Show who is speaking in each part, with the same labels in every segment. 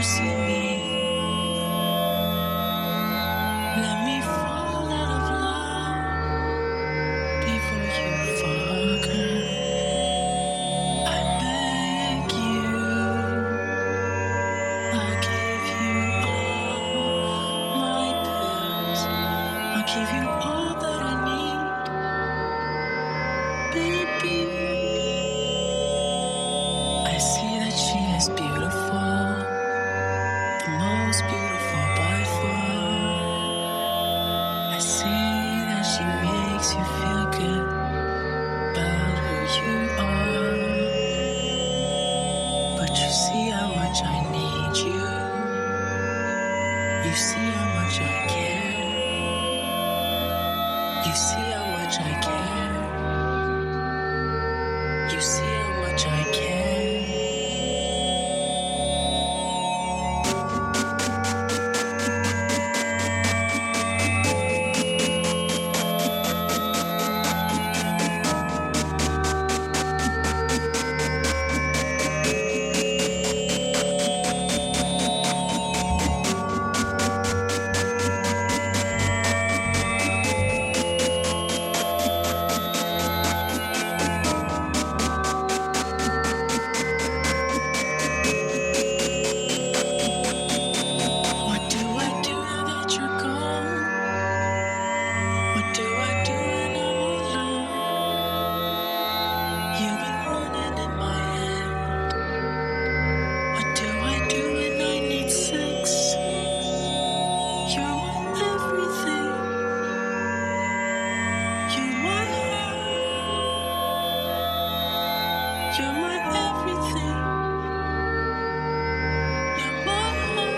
Speaker 1: see me. Let me fall out of love before you forget. I beg you, I'll give you all my pills. I'll give you all that I need, baby. I see that she is beautiful, the most beautiful by far. I see that she makes you feel good about who you are. But you see how much I need you. You see how much I care. You see how much I care. You see how much I care. What do I do now that you're gone? What do I do when I'm alone? You've been running in my head. What do I do when I need sex? You're my everything. You're my heart. You're my everything. You're my heart.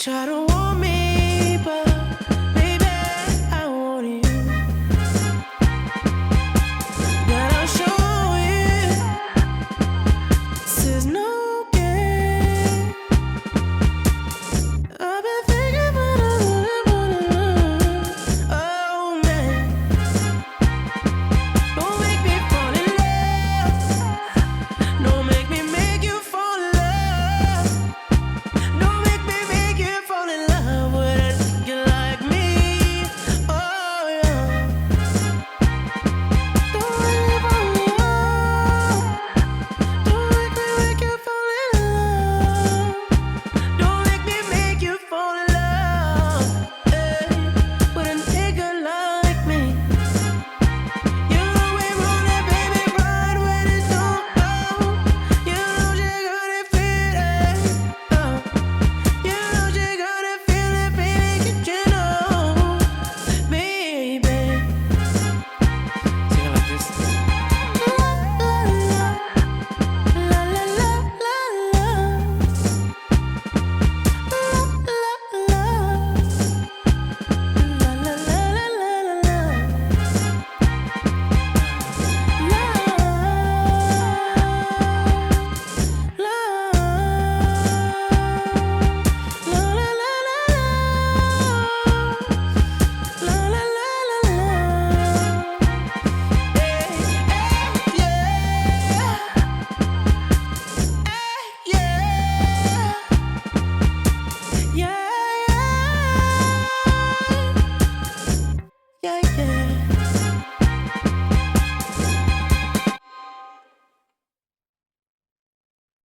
Speaker 1: Try to warn me, but baby, I want you. yeah, yeah.